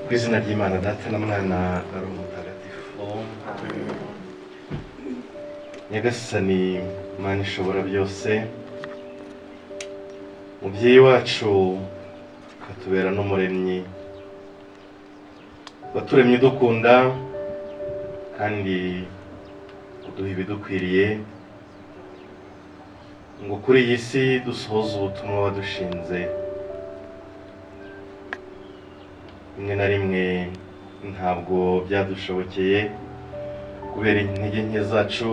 Kw'izina ry'Imana Data na Mwana ari umutagatifu. Nyagasani Mana ishobora byose, mubyeyi wacu katubera n'umuremyi, waturemye dukunda kandi uduha ibidukwiriye ngo kuri iyi si dusohoze ubutumwa wadushinze. Rimwe na rimwe ntabwo byadushobokeye kubera intege nke zacu,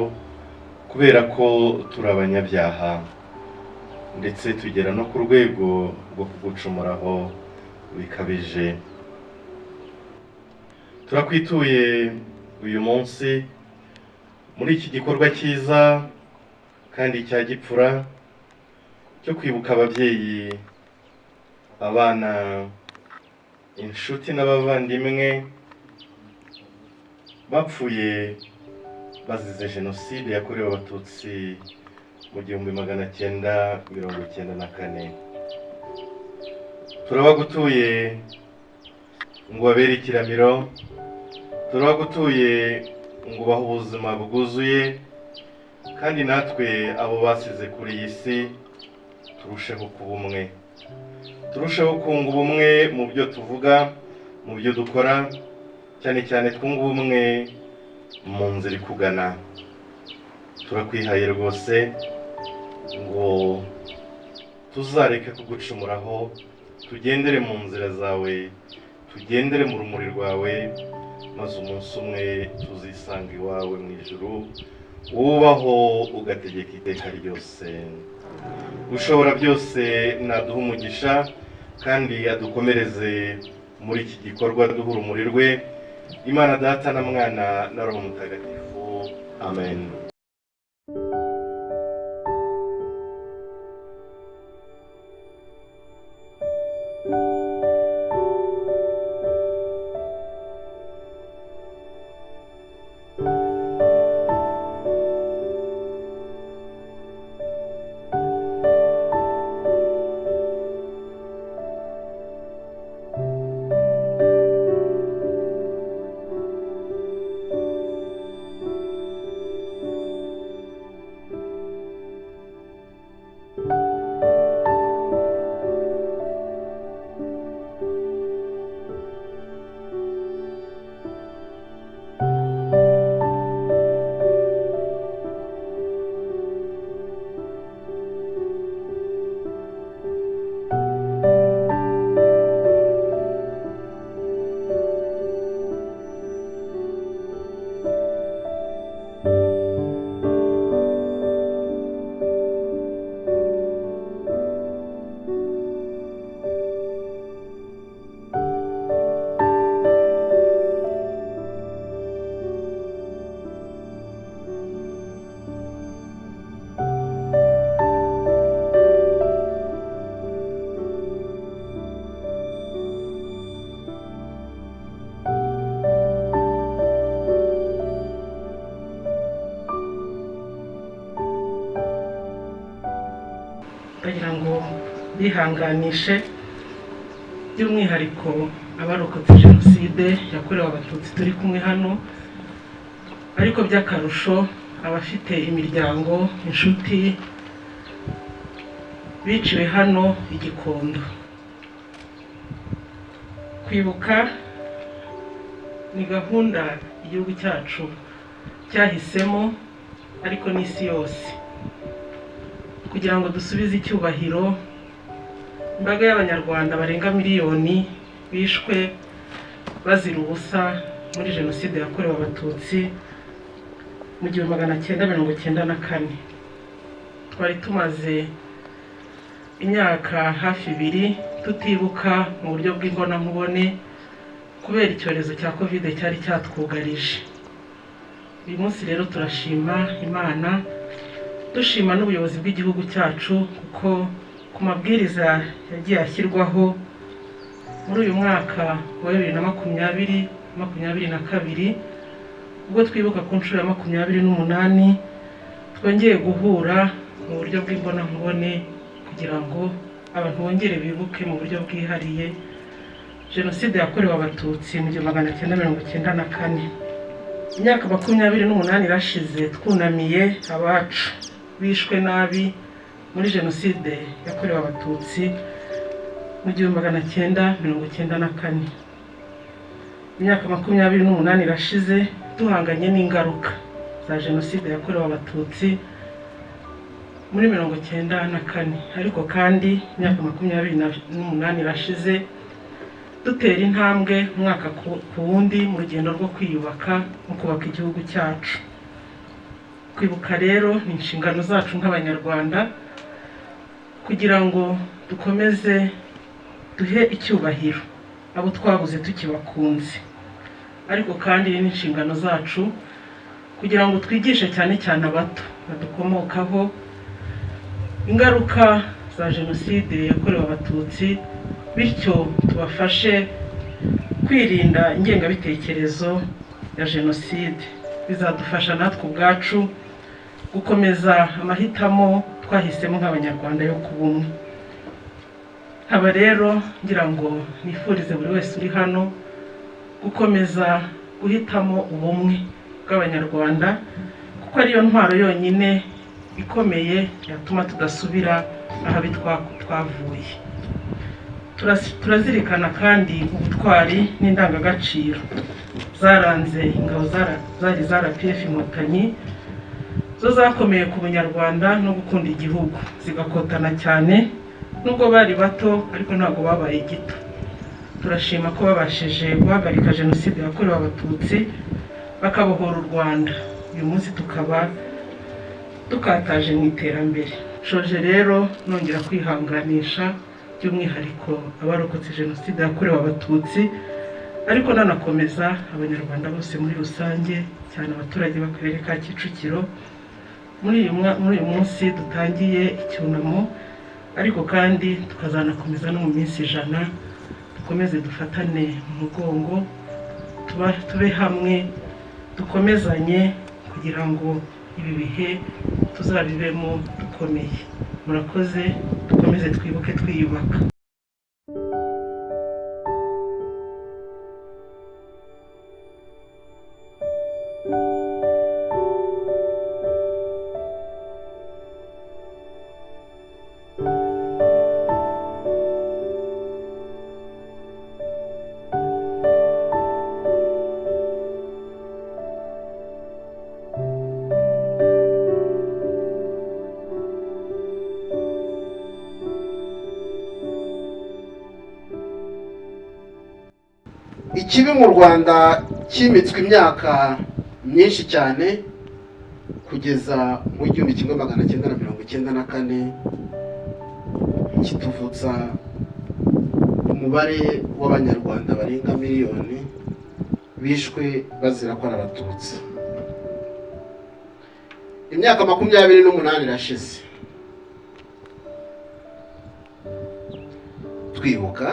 kubera ko turi abanyabyaha ndetse tugera no ku rwego rwo kugucumuraho bikabije. Turakwituye uyu munsi muri iki gikorwa cyiza kandi cya gipfura cyo kwibuka ababyeyi, abana, inshuti n'abavandimwe bapfuye bazize Jenoside yakorewe Abatutsi mu 1994. Turabagutuye ngo babere ikiramiro, turabagutuye ngo bahe ubuzima bwuzuye, kandi natwe abo basize kuri iyi si turusheho kuba umwe, turusheho kunga ubumwe mu byo tuvuga, mu byo dukora, cyane cyane twunga ubumwe mu nzira ikugana. Turakwihaye rwose ngo tuzareke kugucumuraho, tugendere mu nzira zawe, tugendere mu rumuri rwawe, maze umunsi umwe tuzisanga iwawe mu ijuru, wubaho ugategeka iteka ryose. Ushobora byose naduha umugisha kandi adukomereze muri iki gikorwa duha urumuri rwe. Imana Data na Mwana na Roho Mutagatifu. Amen. kugira ngo bihanganishe by'umwihariko abarokotse Jenoside yakorewe Abatutsi turi kumwe hano, ariko by'akarusho abafite imiryango, inshuti biciwe hano i Gikondo. Kwibuka ni gahunda igihugu cyacu cyahisemo, ariko n'isi yose, kugira ngo dusubize icyubahiro imbaga y'Abanyarwanda barenga miliyoni bishwe bazira ubusa muri Jenoside yakorewe Abatutsi mu 1994. Twari tumaze imyaka hafi 2 tutibuka mu buryo bw'imbonankubone kubera icyorezo cya Covid cyari cyatwugarije. Uyu munsi rero turashima Imana, dushima n'ubuyobozi bw'igihugu cyacu kuko ku mabwiriza yagiye ashyirwaho muri uyu mwaka wa 2022 ubwo twibuka ku nshuro ya 28 twongeye guhura mu buryo bw'imbonankubone kugira ngo abantu bongere bibuke mu buryo bwihariye Jenoside yakorewe Abatutsi mu 1994. Imyaka 28 irashize twunamiye abacu bishwe nabi muri Jenoside yakorewe Abatutsi mu 1994. Imyaka 28 irashize duhanganye n'ingaruka za Jenoside yakorewe Abatutsi muri 1994, ariko kandi imyaka 28 irashize dutera intambwe umwaka ku wundi mu rugendo rwo kwiyubaka no kubaka igihugu cyacu. Kwibuka rero ni inshingano zacu nk'Abanyarwanda kugira ngo dukomeze duhe icyubahiro abo twabuze tukibakunze, ariko kandi ni inshingano zacu kugira ngo twigishe cyane cyane abato badukomokaho ingaruka za Jenoside yakorewe Abatutsi, bityo tubafashe kwirinda ingengabitekerezo ya Jenoside. Bizadufasha natwe ubwacu gukomeza amahitamo twahisemo nk'Abanyarwanda yo kubumwe. Aba rero ngira ngo nifurize buri wese uri hano gukomeza guhitamo ubumwe bw'Abanyarwanda, kuko ariyo ntwaro yonyine ikomeye yatuma tudasubira ahabi twavuye. Turazirikana kandi ubutwari n'indangagaciro zaranze ingabo zari za RPF Inkotanyi, zo zakomeye ku Bunyarwanda no gukunda igihugu, zigakotana cyane nubwo bari bato ariko ntabwo babaye gito. Turashima ko babashije guhagarika Jenoside yakorewe Abatutsi bakabohora u Rwanda. Uyu munsi tukaba dukataje mu iterambere. Shoje rero nongera kwihanganisha by'umwihariko abarokotse Jenoside yakorewe Abatutsi, ariko nanakomeza Abanyarwanda bose muri rusange, cyane abaturage b'akarere ka Kicukiro muri uyu munsi dutangiye icyunamo, ariko kandi tukazanakomeza no mu minsi 100. Dukomeze dufatane mu mugongo, tube hamwe, dukomezanye kugira ngo ibi bihe tuzabibemo dukomeye. Murakoze, dukomeze twibuke twiyubaka. Ikibi mu Rwanda kimitswe imyaka myinshi cyane kugeza mu 1994, kituvutsa umubare w'Abanyarwanda barenga miliyoni bishwe bazira ko ari Abatutsi. Imyaka 28 irashize twibuka,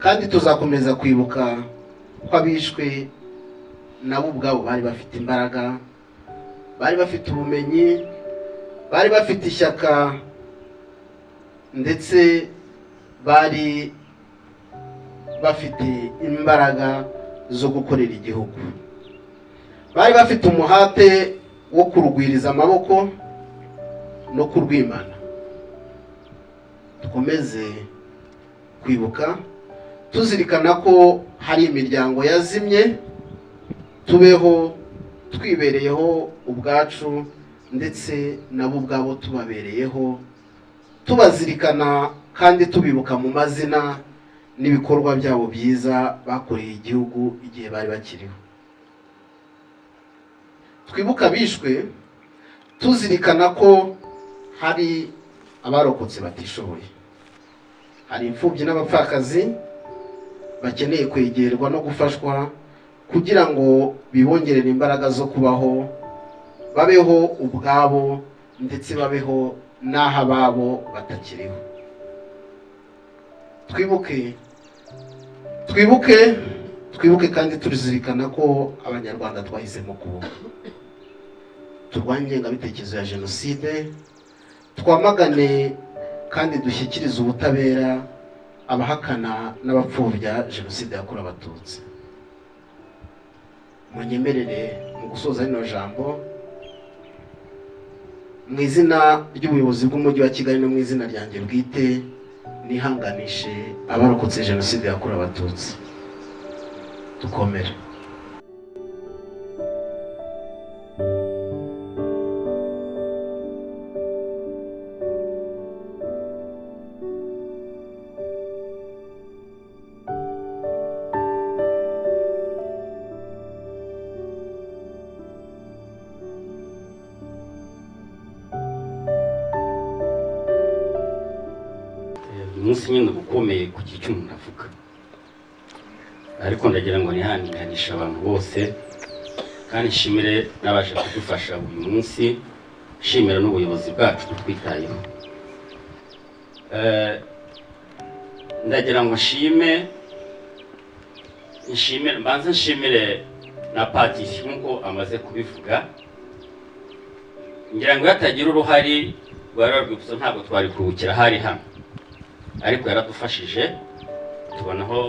kandi tuzakomeza kwibuka kw'abishwe nabo ubwabo bari bafite imbaraga, bari bafite ubumenyi, bari bafite ishyaka, ndetse bari bafite imbaraga zo gukorera igihugu. Bari bafite umuhate wo kurugwiriza amaboko no kurwimana. Dukomeze kwibuka tuzirikana ko hari imiryango yazimye, tubeho twibereyeho ubwacu ndetse nabo ubwabo tubabereyeho, tubazirikana kandi tubibuka mu mazina n'ibikorwa byabo byiza bakoreye igihugu igihe bari bakiriho. Twibuka bishwe tuzirikana ko hari abarokotse batishoboye, hari imfubyi n'abapfakazi bakeneye kwegerwa no gufashwa kugira ngo bibongerere imbaraga zo kubaho, babeho ubwabo ndetse babeho n'aho ababo batakiriho. Twibuke kandi turizirikana ko Abanyarwanda twahisemo kubaho. Turwanye ingengabitekerezo ya Jenoside, twamagane kandi dushyikirize ubutabera abahakana n'abapfobya Jenoside yakorewe Abatutsi. Munyemerere mu gusoza rino jambo mu izina ry'ubuyobozi bw'umujyi wa Kigali no mu izina ryanjye bwite nihanganishe abarokotse Jenoside yakorewe Abatutsi. Dukomere. umunsi nyine ukomeye ku gihe umuntu avuga, ariko ndagira ngo nihanganishe abantu bose kandi nshimire n'abaje kudufasha uyu munsi, nshimira n'ubuyobozi bwacu twitayeho. Ndagira ngo nshimire na Padiri nk'uko amaze kubivuga. Ngira ngo yatagira uruhari rwa Rwibutso ntabwo twari kuruhukira hari hano, ariko yaradufashije tubona aho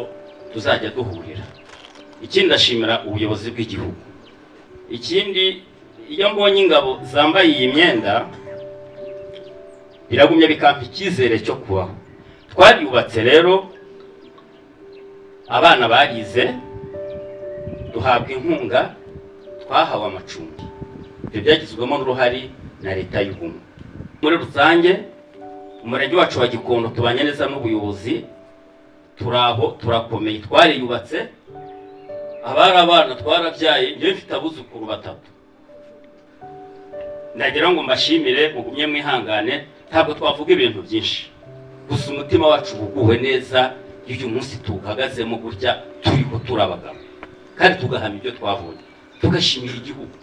tuzajya duhurira. Ikindi ndashimira ubuyobozi bw'igihugu. Ikindi iyo mbonye ingabo zambaye iyi myenda biragumye bikampa icyizere cyo kubaho. Twariyubatse rero, abana barize, duhabwa inkunga, twahawe amacumbi. Ibyo byagizwemo n'uruhari na leta y'ubumwe. Muri rusange umurenge wacu wa Gikondo tubanye neza n'ubuyobozi, turaho turakomeye, twariyubatse, abari abana twarabyaye, njye mfite abuzukuru 3. Ndagira ngo mbashimire, mugumye mwihangane, ntabwo twavuga ibintu byinshi, gusa umutima wacu uguwe neza iyo uyu munsi tuhagazemo gutya, turiko turabagamo kandi tugahama ibyo twabonye, tugashimira igihugu.